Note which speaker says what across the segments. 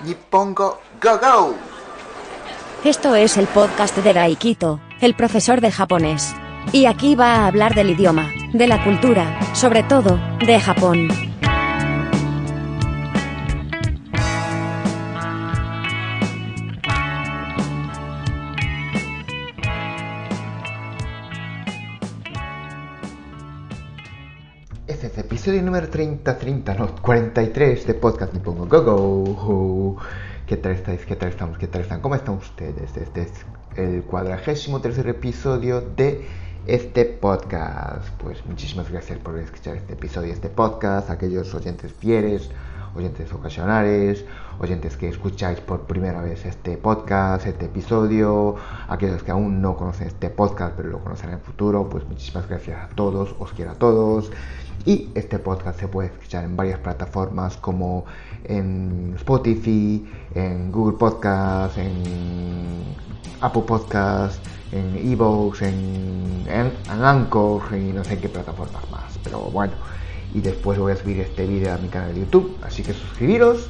Speaker 1: Nippongo Go Go.
Speaker 2: Esto es el podcast de Daikito, el profesor de japonés. Y aquí va a hablar del idioma, de la cultura, sobre todo, de Japón.
Speaker 1: Este es el episodio número 43 de Podcast Nippongo Go Go. ¿Qué tal estáis? ¿Qué tal estamos? ¿Qué tal están? ¿Cómo están ustedes? Este es el 43º episodio de este podcast. Pues muchísimas gracias por escuchar este episodio, este podcast. Aquellos oyentes fieles, oyentes ocasionales, oyentes que escucháis por primera vez este podcast, este episodio, aquellos que aún no conocen este podcast pero lo conocerán en el futuro, pues muchísimas gracias a todos, os quiero a todos. Y este podcast se puede escuchar en varias plataformas como en Spotify, en Google Podcast, en Apple Podcast, en Evox, en Anchor y no sé en qué plataformas más. Pero bueno, y después voy a subir este vídeo a mi canal de YouTube, así que suscribiros.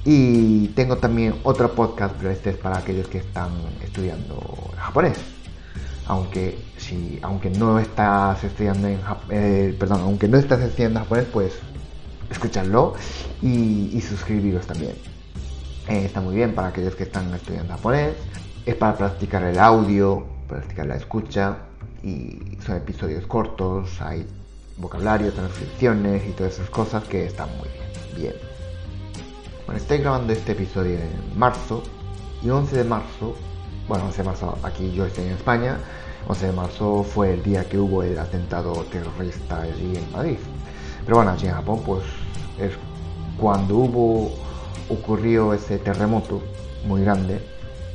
Speaker 1: Y tengo también otro podcast, pero este es para aquellos que están estudiando japonés. Aunque no estás estudiando japonés, pues escuchadlo y suscribiros también. Está muy bien para aquellos que están estudiando japonés. Es para practicar el audio, practicar la escucha, y son episodios cortos, hay vocabulario, transcripciones y todas esas cosas que están muy bien. Bueno, estoy grabando este episodio en marzo, y 11 de marzo, aquí yo estoy en España. 11 de marzo fue el día que hubo el atentado terrorista allí en Madrid. Pero bueno, allí en Japón pues es cuando ocurrió ese terremoto muy grande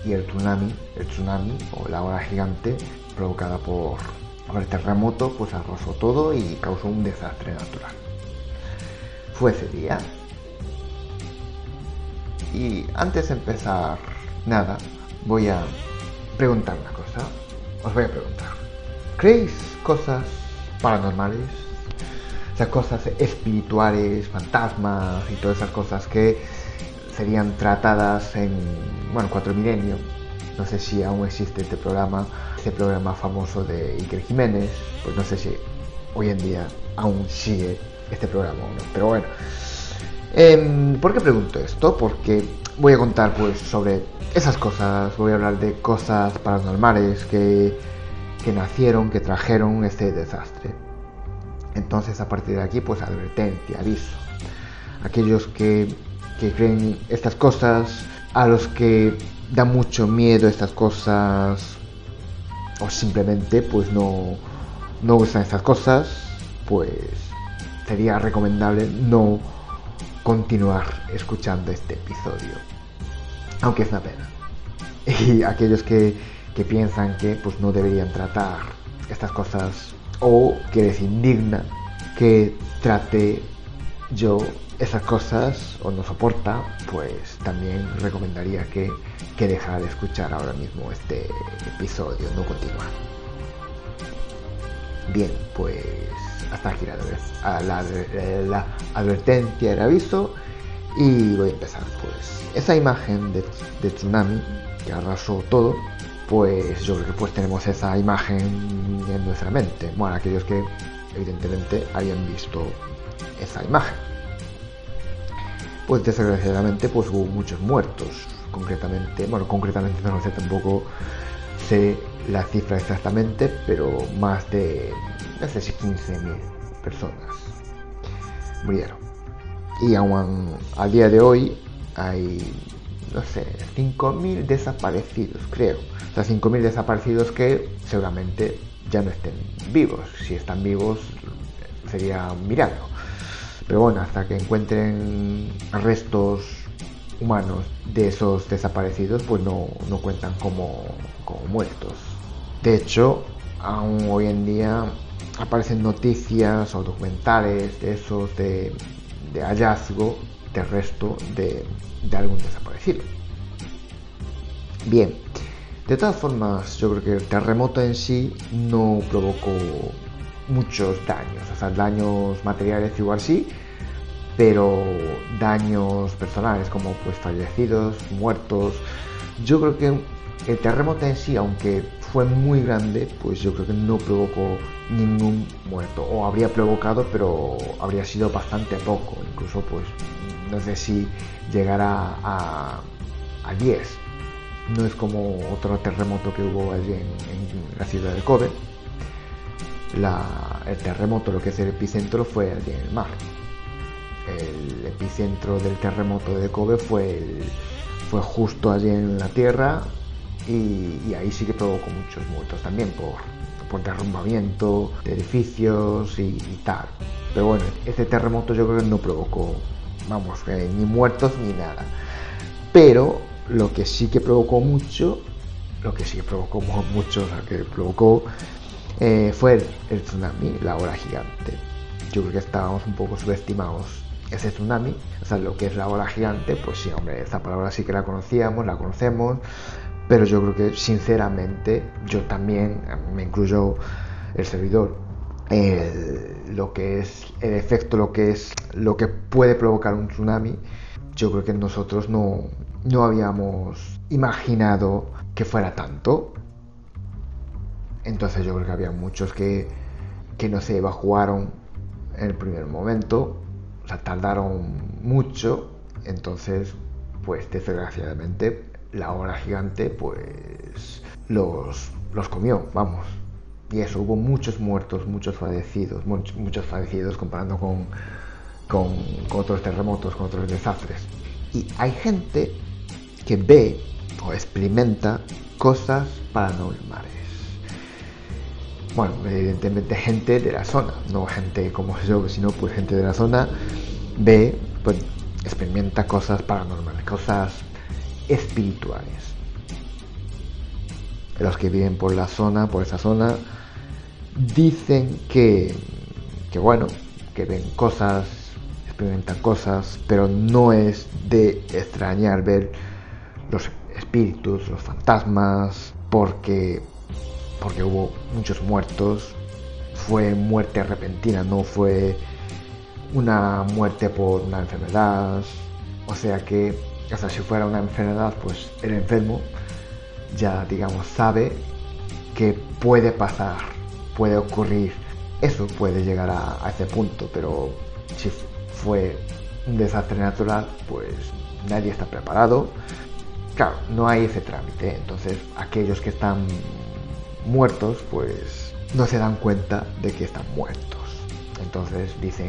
Speaker 1: y el tsunami o la ola gigante provocada por el terremoto, pues arrasó todo y causó un desastre natural. Fue ese día. Y antes de empezar nada, voy a preguntar una cosa. Os voy a preguntar, ¿creéis cosas paranormales? O sea, cosas espirituales, fantasmas y todas esas cosas que serían tratadas en, 4 milenios. No sé si aún existe este programa famoso de Iker Jiménez. Pues no sé si hoy en día aún sigue este programa o no. Pero bueno, ¿por qué pregunto esto? Porque voy a contar pues sobre esas cosas. Voy a hablar de cosas paranormales que nacieron, que trajeron este desastre. Entonces, a partir de aquí, pues advertencia, aviso. Aquellos que creen estas cosas, a los que da mucho miedo estas cosas, o simplemente pues no gustan estas cosas, pues sería recomendable no continuar escuchando este episodio, aunque es una pena. Y aquellos que piensan que pues no deberían tratar estas cosas, o que les indigna que trate yo esas cosas o no soporta, pues también recomendaría que dejara de escuchar ahora mismo este episodio, no continuar. Bien, pues hasta aquí la advertencia, el aviso, y voy a empezar. Pues esa imagen de tsunami que arrasó todo, pues yo creo que pues tenemos esa imagen en nuestra mente. Bueno, aquellos que evidentemente hayan visto esa imagen. Pues desgraciadamente pues hubo muchos muertos. Concretamente no lo sé, tampoco sé la cifra exactamente, pero más de, no sé si 15.000 personas murieron. Y aún a día de hoy hay, 5.000 desaparecidos, creo. O sea, 5.000 desaparecidos que seguramente ya no estén vivos. Si están vivos sería un milagro. Pero bueno, hasta que encuentren restos humanos de esos desaparecidos, pues no cuentan como muertos. De hecho, aún hoy en día aparecen noticias o documentales de esos de hallazgo de resto de algún desaparecido. Bien, de todas formas, yo creo que el terremoto en sí no provocó muchos daños, o sea, daños materiales igual sí, pero daños personales como pues fallecidos, muertos. Yo creo que el terremoto en sí, aunque fue muy grande, pues yo creo que no provocó ningún muerto, o habría provocado, pero habría sido bastante poco, incluso pues no sé si llegará a 10. No es como otro terremoto que hubo allí en la ciudad de Kobe. El terremoto, lo que es el epicentro, fue allí en el mar. El epicentro del terremoto de Kobe fue justo allí en la tierra, y ahí sí que provocó muchos muertos también por derrumbamiento de edificios y tal. Pero bueno, este terremoto yo creo que no provocó, vamos, ni muertos ni nada. Pero lo que sí que provocó mucho, o sea, que provocó fue el tsunami, la ola gigante. Yo creo que estábamos un poco subestimados ese tsunami, o sea, lo que es la ola gigante, pues sí, hombre, esta palabra sí que la conocemos, pero yo creo que sinceramente, yo también, me incluyo el servidor, lo que es el efecto, lo que puede provocar un tsunami, yo creo que nosotros no habíamos imaginado que fuera tanto. Entonces yo creo que había muchos que no se evacuaron en el primer momento, o sea, tardaron mucho. Entonces, pues desgraciadamente la ola gigante pues los comió, vamos. Y eso, hubo muchos muertos, muchos fallecidos comparando con otros terremotos, con otros desastres. Y hay gente que ve o experimenta cosas paranormales. Bueno, evidentemente gente de la zona, no gente como yo, sino pues gente de la zona ve, pues experimenta cosas paranormales, cosas espirituales. Los que viven por esa zona, dicen que bueno, que ven cosas, experimentan cosas, pero no es de extrañar ver los espíritus, los fantasmas, porque hubo muchos muertos. Fue muerte repentina, no fue una muerte por una enfermedad. O sea que, hasta si fuera una enfermedad, pues el enfermo ya, digamos, sabe que puede pasar, puede ocurrir. Eso puede llegar a ese punto, pero si fue un desastre natural, pues nadie está preparado. Claro, no hay ese trámite. Entonces, aquellos que están muertos, pues no se dan cuenta de que están muertos. Entonces dicen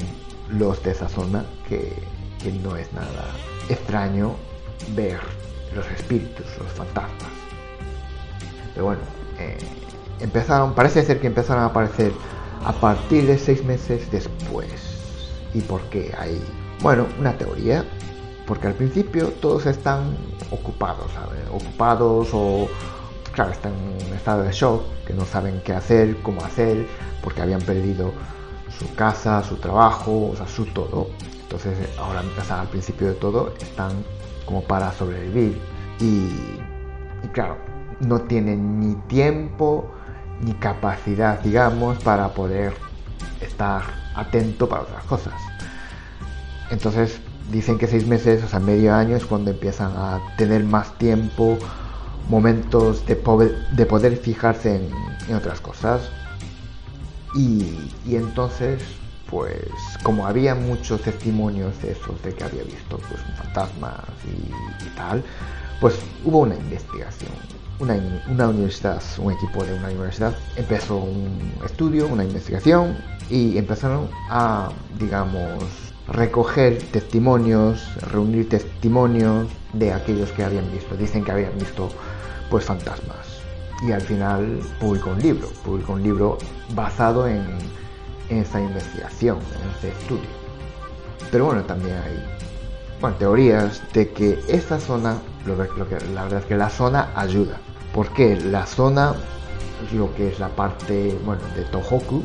Speaker 1: los de esa zona que no es nada extraño ver los espíritus, los fantasmas. Pero bueno, parece ser que empezaron a aparecer a partir de 6 meses después. ¿Y por qué? Hay, bueno, una teoría. Porque al principio todos están ocupados, ¿sabes? Ocupados, o claro, están en un estado de shock, que no saben qué hacer, cómo hacer, porque habían perdido su casa, su trabajo, o sea, su todo. Entonces ahora, al principio de todo, están como para sobrevivir. Y claro, no tienen ni tiempo ni capacidad, digamos, para poder estar atento para otras cosas. Entonces dicen que 6 meses, o sea, medio año, es cuando empiezan a tener más tiempo, momentos de poder fijarse en otras cosas. Y entonces, pues, como había muchos testimonios de esos, de que había visto pues fantasmas y tal, pues hubo una investigación. Una universidad, un equipo de una universidad empezó un estudio, una investigación, y empezaron a, digamos, recoger testimonios, reunir testimonios de aquellos que habían visto. Dicen que habían visto pues fantasmas, y al final publicó un libro basado en esa investigación, en ese estudio. Pero bueno, también hay teorías de que esta zona, la verdad es que la zona ayuda, porque la zona, lo que es la parte, de Tohoku,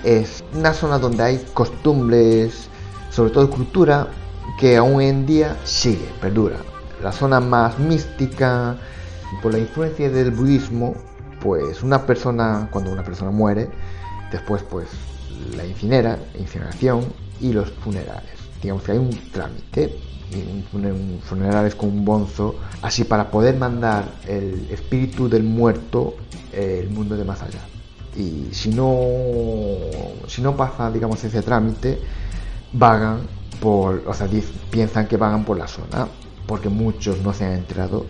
Speaker 1: es una zona donde hay costumbres, sobre todo cultura, que aún en día perdura. La zona más mística, por la influencia del budismo, pues cuando una persona muere, después pues la incineración y los funerales. digamos que hay un trámite, y un funeral es con un bonzo, así para poder mandar el espíritu del muerto el mundo de más allá. Y si no pasa, digamos, ese trámite, vagan piensan que vagan por la zona, porque muchos no se han enterado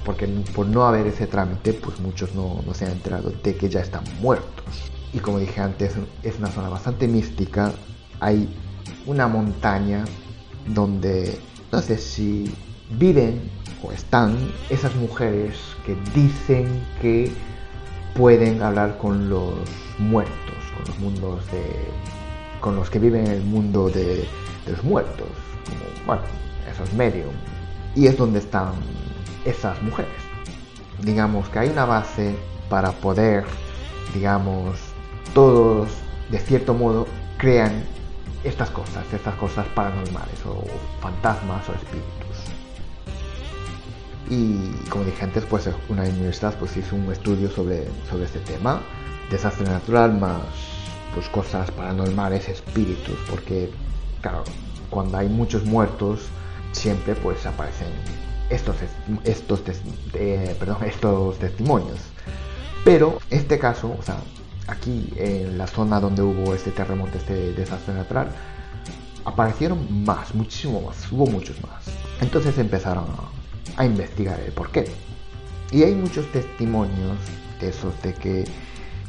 Speaker 1: porque por no haber ese trámite, pues muchos no se han enterado de que ya están muertos. Y como dije antes, es una zona bastante mística. Hay una montaña donde no sé si viven o están esas mujeres que dicen que pueden hablar con los muertos, con los que viven en el mundo de los muertos, como, esos medium. Y es donde están esas mujeres. Digamos que hay una base para poder, digamos, todos de cierto modo crean estas cosas paranormales o fantasmas o espíritus. Y como dije antes, pues una universidad pues hizo un estudio sobre este tema, desastre natural más pues cosas paranormales, espíritus, porque claro, cuando hay muchos muertos siempre pues aparecen estos testimonios. Pero en este caso, o sea, aquí en la zona donde hubo este terremoto, este desastre natural, aparecieron muchísimo más, hubo muchos más. Entonces empezaron a investigar el porqué. Y hay muchos testimonios de esos de que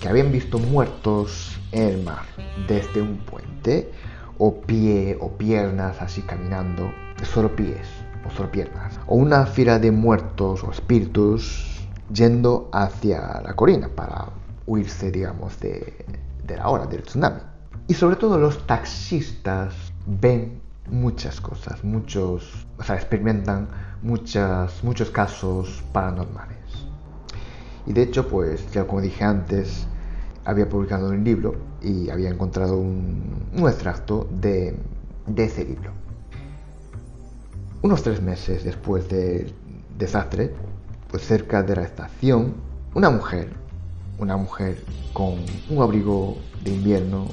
Speaker 1: habían visto muertos en el mar, desde un puente, o piernas así caminando, solo pies o solo piernas, o una fila de muertos o espíritus yendo hacia la colina para huirse, digamos, de la ola del tsunami. Y sobre todo los taxistas ven muchas cosas, experimentan muchos casos paranormales. Y de hecho, pues ya como dije antes, había publicado un libro y había encontrado un extracto de ese libro. Unos 3 meses después del desastre, pues cerca de la estación, una mujer con un abrigo de invierno,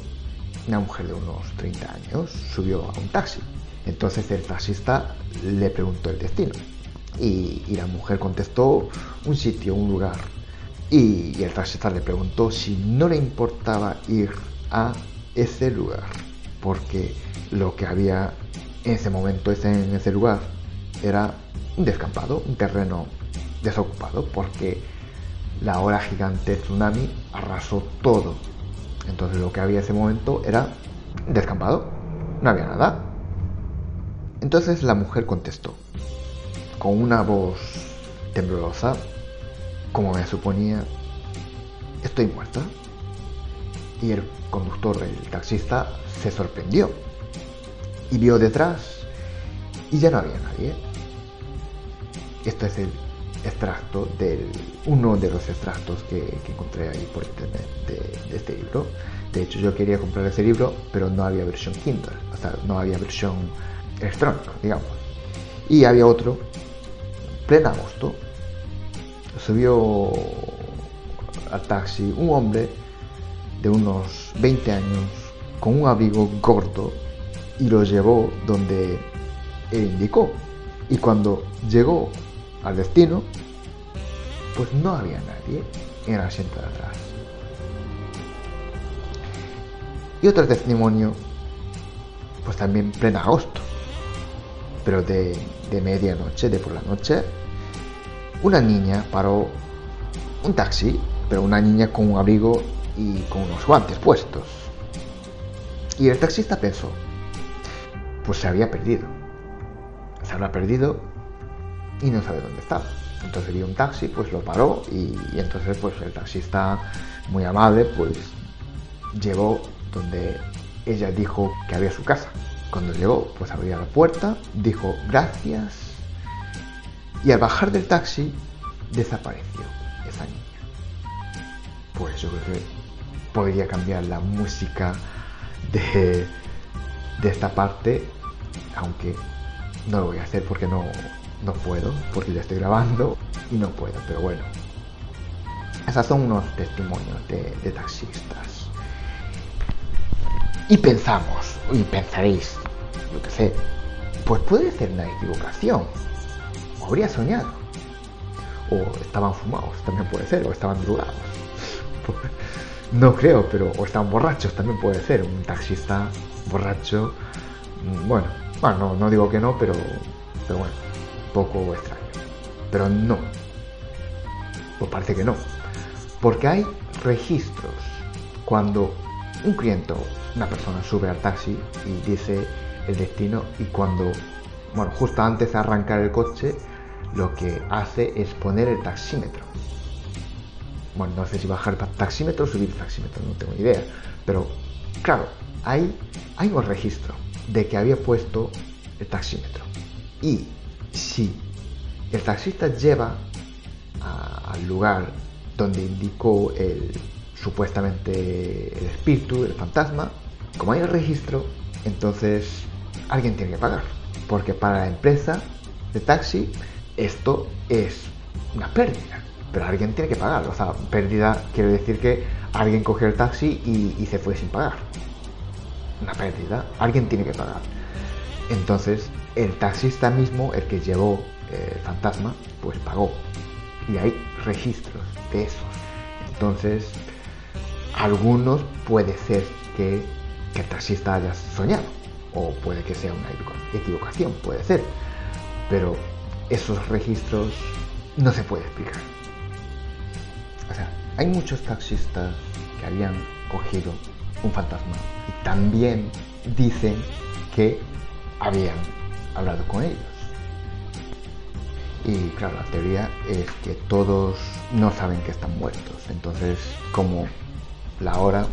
Speaker 1: una mujer de unos 30 años, subió a un taxi. Entonces el taxista le preguntó el destino y la mujer contestó un sitio, un lugar. Y el taxista le preguntó si no le importaba ir a ese lugar, porque lo que había en ese momento en ese lugar era un descampado, un terreno desocupado, porque la ola gigante tsunami arrasó todo. Entonces lo que había en ese momento era un descampado, no había nada. Entonces la mujer contestó con una voz temblorosa, como me suponía: estoy muerta. Y el conductor, el taxista, se sorprendió y vio detrás y ya no había nadie. Esto es el extracto uno de los extractos que encontré ahí por internet de este libro. De hecho, yo quería comprar ese libro, pero no había versión Kindle, o sea, no había versión electrónica, digamos. Y había otro, pleno agosto, subió al taxi un hombre de unos 20 años con un abrigo gordo y lo llevó donde él indicó. Y cuando llegó al destino, pues no había nadie en el asiento de atrás. Y otro testimonio, pues también pleno agosto, pero de medianoche, de por la noche, una niña paró un taxi, pero una niña con un abrigo y con unos guantes puestos. Y el taxista pensó, pues se habrá perdido y no sabe dónde estaba. Entonces vio un taxi, pues lo paró y entonces pues el taxista, muy amable, pues llevó donde ella dijo que había su casa. Cuando llegó, pues abrió la puerta, dijo gracias y al bajar del taxi desapareció esa niña. Pues yo creo que podría cambiar la música de esta parte, aunque no lo voy a hacer porque no puedo, porque ya estoy grabando y no puedo, pero bueno, esos son unos testimonios de taxistas. Y pensaréis, yo qué sé, pues puede ser una equivocación. O habría soñado. O estaban fumados, también puede ser, o estaban drogados. No creo, pero o estaban borrachos, también puede ser. Un taxista borracho, bueno, no digo que no, pero bueno, poco extraño. Pero no, pues parece que no, porque hay registros cuando un cliente, una persona sube al taxi y dice el destino, y cuando, bueno, justo antes de arrancar el coche, lo que hace es poner el taxímetro. Bueno, no sé si bajar el taxímetro o subir el taxímetro, no tengo ni idea. Pero, claro, hay un registro de que había puesto el taxímetro. Y si el taxista lleva al lugar donde indicó supuestamente el espíritu, el fantasma, como hay el registro, entonces alguien tiene que pagar. Porque para la empresa de taxi esto es una pérdida. Pero alguien tiene que pagar, o sea, pérdida quiere decir que alguien cogió el taxi y se fue sin pagar. Una pérdida, alguien tiene que pagar. Entonces, el taxista mismo, el que llevó el fantasma, pues pagó. Y hay registros de esos. Entonces, algunos puede ser que el taxista haya soñado, o puede que sea una equivocación, puede ser. Pero esos registros no se puede explicar. O sea, hay muchos taxistas que habían cogido un fantasma y también dicen que habían hablado con ellos. Y claro, la teoría es que todos no saben que están muertos. Entonces, como la hora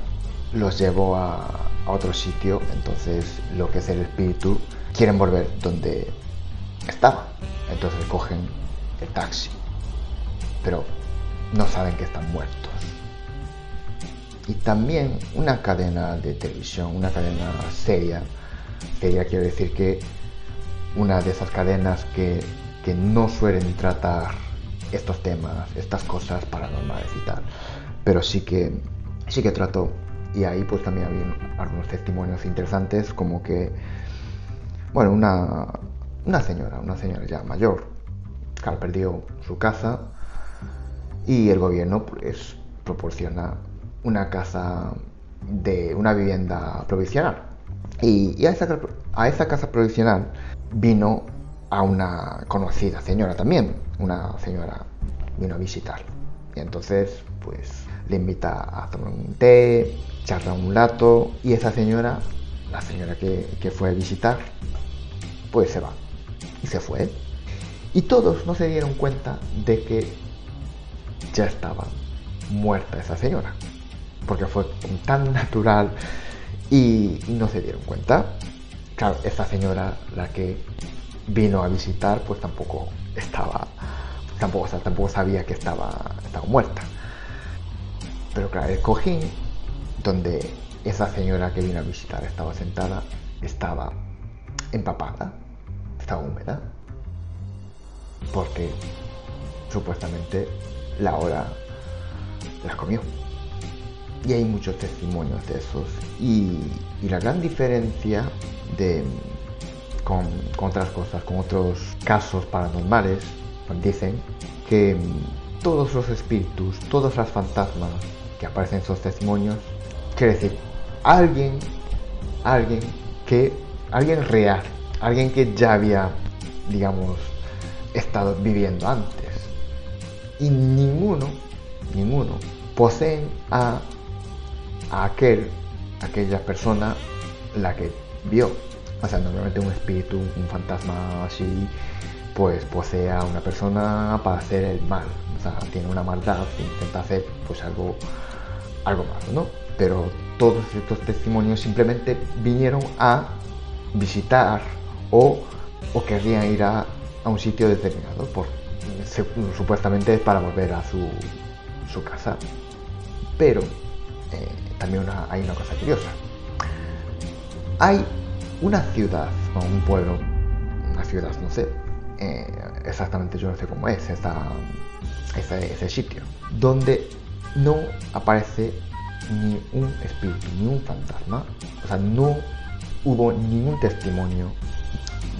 Speaker 1: los llevó a otro sitio, entonces lo que es el espíritu quieren volver donde estaban. Entonces cogen el taxi. Pero no saben que están muertos. Y también una cadena de televisión, una cadena seria quiere decir que una de esas cadenas que no suelen tratar estos temas, estas cosas paranormales y tal, pero sí que trató. Y ahí pues también había algunos testimonios interesantes, como que, bueno, una señora ya mayor, claro, perdió su casa y el gobierno pues proporciona una casa de una vivienda provisional, y a esa casa provisional vino a una conocida señora también, una señora vino a visitar, y entonces pues le invita a tomar un té, charla un rato, y esa señora, la señora que fue a visitar, pues se va, y se fue, y todos no se dieron cuenta de que ya estaba muerta esa señora, porque fue tan natural y no se dieron cuenta. Claro, esta señora, la que vino a visitar, pues tampoco sabía que estaba muerta. Pero claro, el cojín donde esa señora que vino a visitar estaba sentada estaba empapada, estaba húmeda, porque supuestamente la hora las comió. Y hay muchos testimonios de esos. Y la gran diferencia con otras cosas, con otros casos paranormales, dicen que todos los espíritus, todos los fantasmas que aparecen en esos testimonios, quiere decir alguien real, alguien que ya había, digamos, estado viviendo antes. Y ninguno poseen a aquella persona la que vio. O sea, normalmente un espíritu, un fantasma así, pues posee a una persona para hacer el mal. O sea, tiene una maldad e intenta hacer pues algo malo, ¿no? Pero todos estos testimonios simplemente vinieron a visitar o querrían ir a un sitio determinado, supuestamente para volver a su casa. Pero también hay una cosa curiosa. Hay una ciudad, o un pueblo, una ciudad, no sé, exactamente yo no sé cómo es ese sitio, donde no aparece ni un espíritu, ni un fantasma. O sea, no hubo ningún testimonio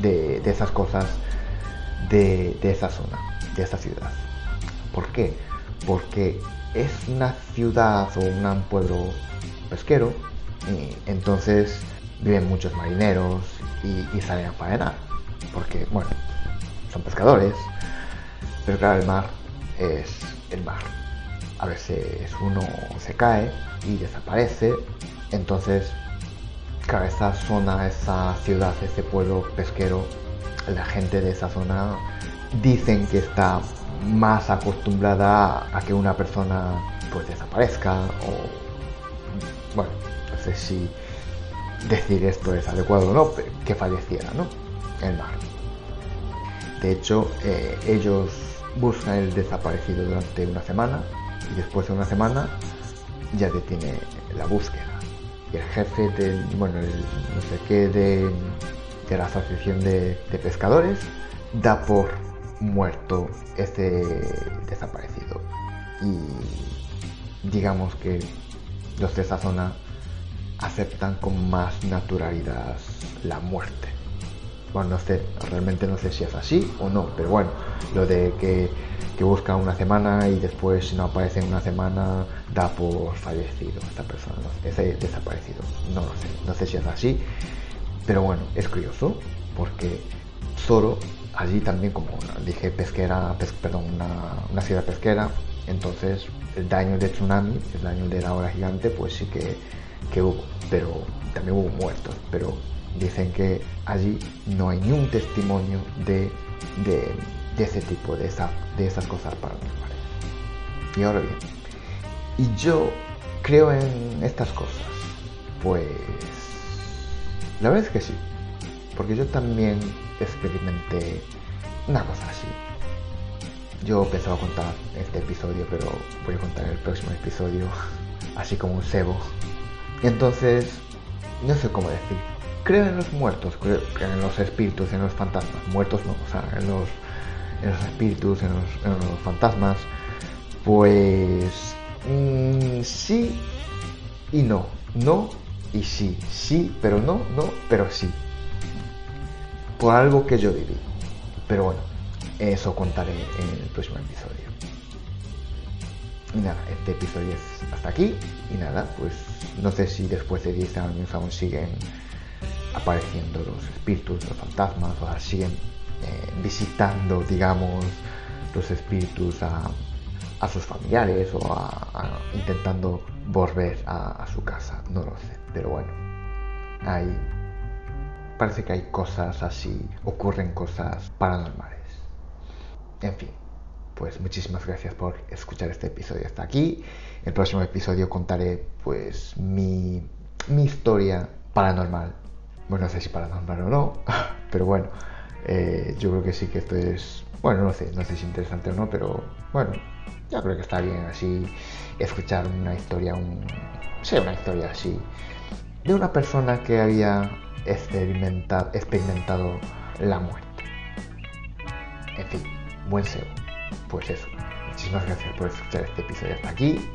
Speaker 1: de esas cosas de esa zona, de esa ciudad. ¿Por qué? Porque es una ciudad o un pueblo pesquero, y entonces viven muchos marineros y salen a faenar, porque, bueno, son pescadores, pero claro, el mar es el mar. A veces uno se cae y desaparece, entonces, claro, esa zona, esa ciudad, ese pueblo pesquero, la gente de esa zona dicen que está más acostumbrada a que una persona pues desaparezca o, bueno, no sé si decir esto es adecuado o no, que falleciera, ¿no? El mar. De hecho, ellos buscan el desaparecido durante una semana y después de una semana ya detiene la búsqueda. Y el jefe del, bueno, el no sé qué de la asociación de pescadores da por muerto ese desaparecido. Y digamos que los de esa zona aceptan con más naturalidad la muerte. Bueno, no sé, realmente no sé si es así o no, pero bueno, lo de que busca una semana y después si no aparece en una semana da por fallecido esta persona, ese desaparecido. No lo sé, no sé si es así, pero bueno, es curioso porque Soro allí también, como dije, pesquera, una ciudad pesquera, entonces el daño de tsunami, el daño de la ola gigante, pues sí que hubo, pero también hubo muertos, pero dicen que allí no hay ni un testimonio de ese tipo, de esas cosas paranormales. Y ahora bien, y yo creo en estas cosas, pues la verdad es que sí, porque yo también experimenté una cosa así. Yo pensaba contar este episodio, pero voy a contar el próximo episodio, así como un cebo. Entonces, no sé cómo decir. Creo en los muertos, creo en los espíritus, en los fantasmas. Muertos no, o sea, en los espíritus, en los fantasmas. Pues sí y no. No y sí. Sí, pero no, no, pero sí. Por algo que yo viví. Pero bueno, eso contaré en el próximo episodio. Y nada, este episodio es hasta aquí. Y nada, pues no sé si después de 10 años aún siguen apareciendo los espíritus, los fantasmas, o sea, siguen visitando, digamos, los espíritus a sus familiares o intentando volver a su casa. No lo sé, pero bueno, parece que hay cosas así, ocurren cosas paranormales. En fin, pues muchísimas gracias por escuchar este episodio hasta aquí. En el próximo episodio contaré pues mi historia paranormal. Bueno, no sé si paranormal o no, pero bueno, yo creo que sí que esto es, bueno, no sé si es interesante o no, pero bueno, yo creo que está bien así escuchar una historia así de una persona que había experimentado la muerte. En fin, buen SEO. Pues eso, muchísimas gracias por escuchar este episodio hasta aquí.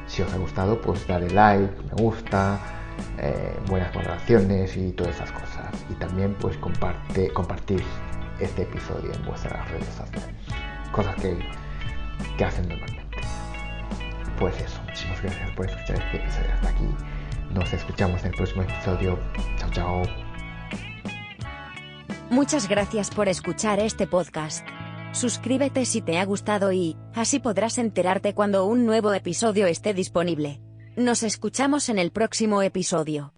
Speaker 1: Si os ha gustado, pues dale like, me gusta, buenas valoraciones y todas esas cosas. Y también pues compartir este episodio en vuestras redes sociales. Cosas que hacen normalmente. Pues eso, muchísimas gracias por escuchar este episodio hasta aquí. Nos escuchamos en el próximo episodio. Chao, chao.
Speaker 2: Muchas gracias por escuchar este podcast. Suscríbete si te ha gustado y, así podrás enterarte cuando un nuevo episodio esté disponible. Nos escuchamos en el próximo episodio.